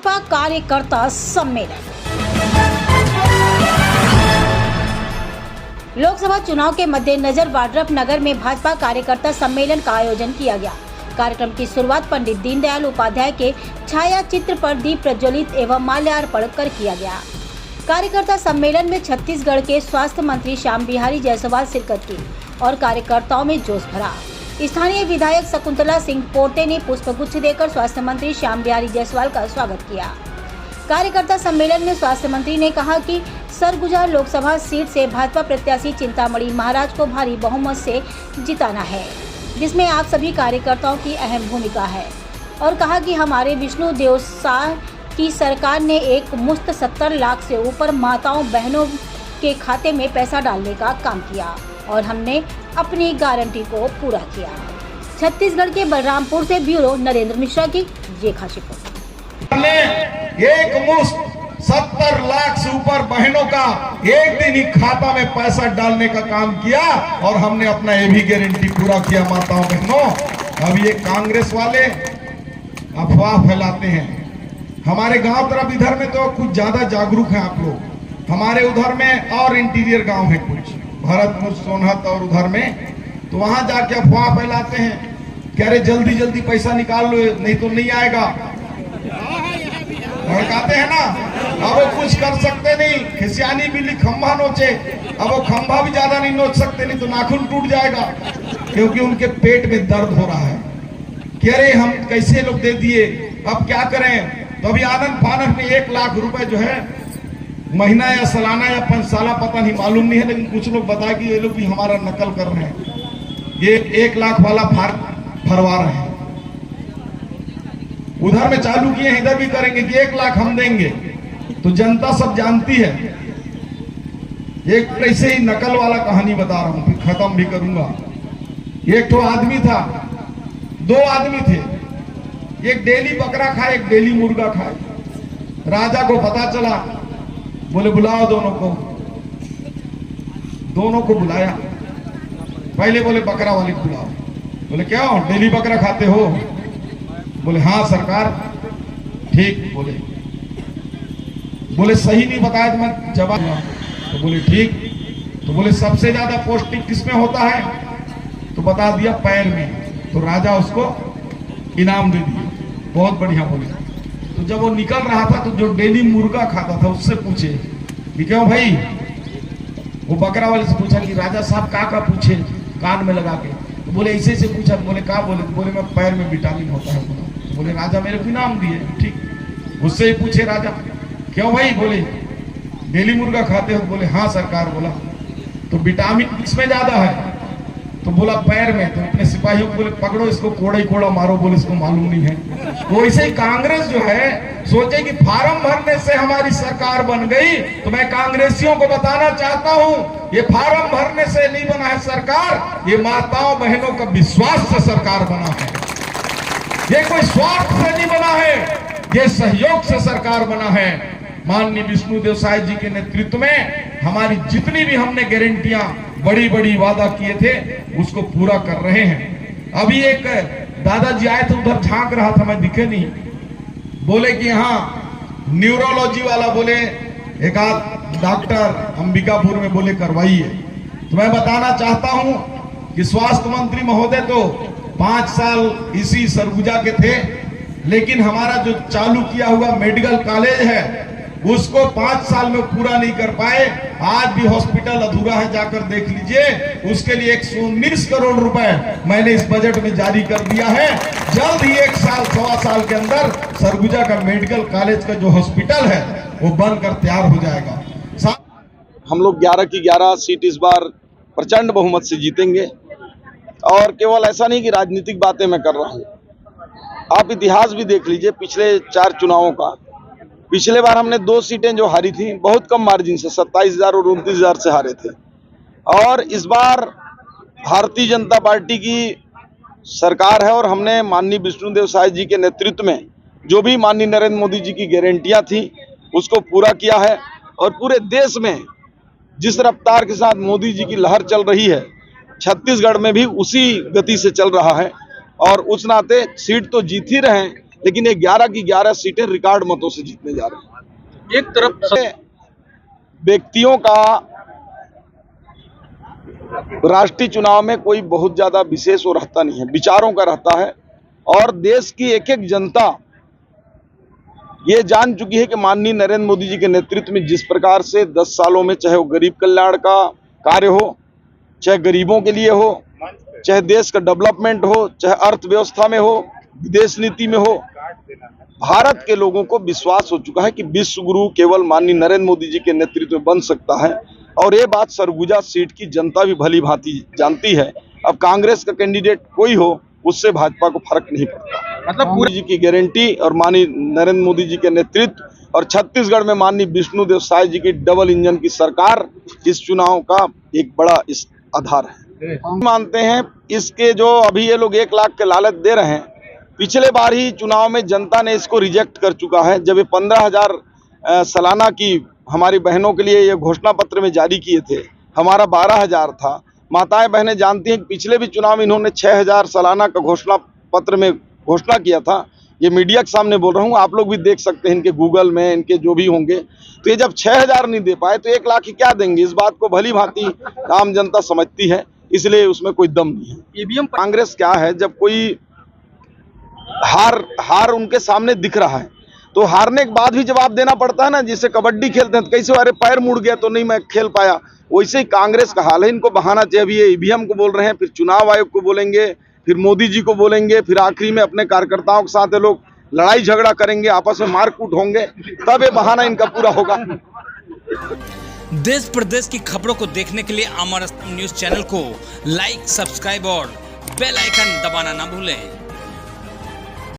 भाजपा कार्यकर्ता सम्मेलन। लोकसभा चुनाव के मद्देनजर वाड्रफनगर में भाजपा कार्यकर्ता सम्मेलन का आयोजन किया गया। कार्यक्रम की शुरुआत पंडित दीनदयाल उपाध्याय के छाया चित्र पर दीप प्रज्वलित एवं माल्यार्पण कर किया गया। कार्यकर्ता सम्मेलन में छत्तीसगढ़ के स्वास्थ्य मंत्री श्याम बिहारी जायसवाल शिरकत की और कार्यकर्ताओं में जोश भरा। स्थानीय विधायक शकुंतला सिंह पोर्ते ने पुष्पगुच्छ देकर स्वास्थ्य मंत्री श्याम बिहारी जायसवाल का स्वागत किया। कार्यकर्ता सम्मेलन में स्वास्थ्य मंत्री ने कहा कि सरगुजा लोकसभा सीट से भाजपा प्रत्याशी चिंतामणि महाराज को भारी बहुमत से जिताना है, जिसमें आप सभी कार्यकर्ताओं की अहम भूमिका है, और कहा कि हमारे विष्णुदेव साय की सरकार ने एक मुश्त 70 लाख से ऊपर माताओं बहनों के खाते में पैसा डालने का काम किया और हमने अपनी गारंटी को पूरा किया। छत्तीसगढ़ के बलरामपुर से ब्यूरो नरेंद्र मिश्रा की ये खास रिपोर्ट। एक मुश्त 70 लाख से ऊपर बहनों का एक दिन ही खाता में पैसा डालने का काम किया और हमने अपना ये भी गारंटी पूरा किया। माताओं बहनों, अब ये कांग्रेस वाले अफवाह फैलाते हैं। हमारे गांव तरफ इधर में तो कुछ ज्यादा जागरूक हैं आप लोग। हमारे उधर में और इंटीरियर गांव है कुछ, भरतपुर, सोनहत और उधर में, तो वहां जाके अफवाह फैलाते हैं, कह रहे जल्दी जल्दी पैसा निकाल लो नहीं तो नहीं आएगा। भड़काते हैं ना। अब वो कुछ कर सकते नहीं, खिसियानी बिल्ली खंभा नोचे, अब वो खंभा भी ज्यादा नहीं नोच सकते, नहीं तो नाखून टूट जाएगा, क्योंकि उनके पेट में दर्द हो रहा है। कह रहे हम कैसे लोग दे दिए, अब क्या करें। तो अभी आनंद फानन में 1 लाख रुपए जो है महीना या सालाना या 5 साला पता नहीं, मालूम नहीं है, लेकिन कुछ लोग बताए कि ये लोग भी हमारा नकल कर रहे हैं। ये 1 लाख वाला फरवा रहे हैं। उधर में चालू किए हैं, इधर भी करेंगे कि 1 लाख हम देंगे। तो जनता सब जानती है। एक ऐसे ही नकल वाला कहानी बता रहा हूं, फिर खत्म भी करूंगा। एक तो आदमी था, 2 आदमी थे, एक डेली बकरा खाए, एक डेली मुर्गा खाए। राजा को पता चला, बोले बुलाओ दोनों को। दोनों को बुलाया। पहले बोले बकरा वाले को बुलाओ। बोले क्या हो, डेली बकरा खाते हो? बोले हाँ सरकार। ठीक। बोले सही नहीं बताया तो मैं जवाब। तो बोले ठीक। तो बोले सबसे ज्यादा पौष्टिक किसमें होता है? तो बता दिया पैर में। तो राजा उसको इनाम दे दिया। बहुत बढ़िया बोले। तो जब वो निकल रहा था तो जो डेली मुर्गा खाता था उससे पूछे कि क्यों भाई? वो बकरा वाले से पूछा कि राजा साहब का पूछे कान में लगा के। तो बोले ऐसे से पूछा। तो बोले का बोले? तो बोले मैं पैर में विटामिन होता है। तो बोले राजा मेरे को इनाम दिए। ठीक। उससे ही पूछे राजा क्यों भाई? बोले डेली मुर्गा खाते हो? बोले हाँ सरकार। बोला तो विटामिन किसमें ज्यादा है? तो बोला पैर में। तो अपने सिपाहियों को बोले पकड़ो इसको, कोड़ा ही कोड़ा मारो। बोले इसको मालूम नहीं है। तो ऐसे ही कांग्रेस जो है सोचे कि फार्म भरने से हमारी सरकार बन गई। तो मैं कांग्रेसियों को बताना चाहता हूं, ये फार्म भरने से नहीं बना है सरकार, ये माताओं बहनों का विश्वास से सरकार बना है। ये कोई स्वार्थ से नहीं बना है, ये सहयोग से सरकार बना है। माननीय विष्णुदेव साय जी के नेतृत्व में हमारी जितनी भी हमने गारंटियां बड़ी बड़ी वादा किए थे उसको पूरा कर रहे हैं। अभी एक दादाजी आए थे, उधर झांक रहा था, मैं दिखे नहीं। बोले कि हाँ न्यूरोलॉजी वाला बोले एक आध डॉक्टर अंबिकापुर में बोले करवाइए। तो मैं बताना चाहता हूं कि स्वास्थ्य मंत्री महोदय तो 5 साल इसी सरगुजा के थे, लेकिन हमारा जो चालू किया हुआ मेडिकल कॉलेज है उसको 5 साल में पूरा नहीं कर पाए। आज भी हॉस्पिटल अधूरा है, जाकर देख लीजिए। उसके लिए 119 करोड़ रुपए मैंने इस बजट में जारी कर दिया है। जल्द ही 1 साल 1.25 साल के अंदर सरगुजा का मेडिकल कॉलेज का जो हॉस्पिटल है वो बनकर तैयार हो जाएगा। हम लोग 11 की 11 सीट इस बार प्रचंड बहुमत से जीतेंगे। और केवल ऐसा नहीं कि राजनीतिक बातें मैं कर रहा हूँ, आप इतिहास भी देख लीजिए पिछले 4 चुनावों का। पिछले बार हमने 2 सीटें जो हारी थी बहुत कम मार्जिन से 27,000 और 29,000 से हारे थे। और इस बार भारतीय जनता पार्टी की सरकार है और हमने माननीय विष्णुदेव साय जी के नेतृत्व में जो भी माननीय नरेंद्र मोदी जी की गारंटियां थी उसको पूरा किया है। और पूरे देश में जिस रफ्तार के साथ मोदी जी की लहर चल रही है, छत्तीसगढ़ में भी उसी गति से चल रहा है। और उस नाते सीट तो जीत ही रहे हैं, लेकिन ये 11 की 11 सीटें रिकॉर्ड मतों से जीतने जा रहे हैं। एक तरफ व्यक्तियों का राष्ट्रीय चुनाव में कोई बहुत ज्यादा विशेष वो रहता नहीं है, विचारों का रहता है। और देश की एक एक जनता ये जान चुकी है कि माननीय नरेंद्र मोदी जी के नेतृत्व में जिस प्रकार से 10 सालों में, चाहे वो गरीब कल्याण का कार्य हो, चाहे गरीबों के लिए हो, चाहे देश का डेवलपमेंट हो, चाहे अर्थव्यवस्था में हो, विदेश नीति में हो, भारत के लोगों को विश्वास हो चुका है कि विश्व गुरु केवल माननीय नरेंद्र मोदी जी के नेतृत्व में बन सकता है। और ये बात सरगुजा सीट की जनता भी भली भांति जानती है। अब कांग्रेस का कैंडिडेट कोई हो, उससे भाजपा को फर्क नहीं पड़ता। मतलब पूरी जी की गारंटी और माननीय नरेंद्र मोदी जी के नेतृत्व और छत्तीसगढ़ में माननीय विष्णुदेव साय जी की डबल इंजन की सरकार इस चुनाव का एक बड़ा इस आधार है। हम मानते हैं इसके जो अभी ये लोग 1 लाख के लालच दे रहे हैं, पिछले बार ही चुनाव में जनता ने इसको रिजेक्ट कर चुका है। जब ये 15,000 सालाना की हमारी बहनों के लिए ये घोषणा पत्र में जारी किए थे, हमारा 12,000 था। माताएं बहनें जानती हैं कि पिछले भी चुनाव में इन्होंने 6,000 सालाना का घोषणा पत्र में घोषणा किया था। ये मीडिया के सामने बोल रहा हूँ, आप लोग भी देख सकते हैं इनके गूगल में, इनके जो भी होंगे। तो ये जब 6,000 नहीं दे पाए तो 1 लाख ही क्या देंगे, इस बात को भली भांति आम जनता समझती है, इसलिए उसमें कोई दम नहीं है। ईवीएम कांग्रेस क्या है, जब कोई हार उनके सामने दिख रहा है तो हारने के बाद भी जवाब देना पड़ता है ना। जिसे कबड्डी खेलते हैं तो कैसे, अरे पैर मुड़ गया तो नहीं मैं खेल पाया, वैसे ही कांग्रेस का हाल है। इनको बहाना चाहिए। अभी ये ईवीएम को बोल रहे हैं, फिर चुनाव आयोग को बोलेंगे, फिर मोदी जी को बोलेंगे, फिर आखिरी में अपने कार्यकर्ताओं के साथ ये लोग लड़ाई झगड़ा करेंगे, आपस में मारकूट होंगे, तब ये बहाना इनका पूरा होगा। देश प्रदेश की खबरों को देखने के लिए अमर न्यूज चैनल को लाइक, सब्सक्राइब और बेल आइकन दबाना ना भूलें।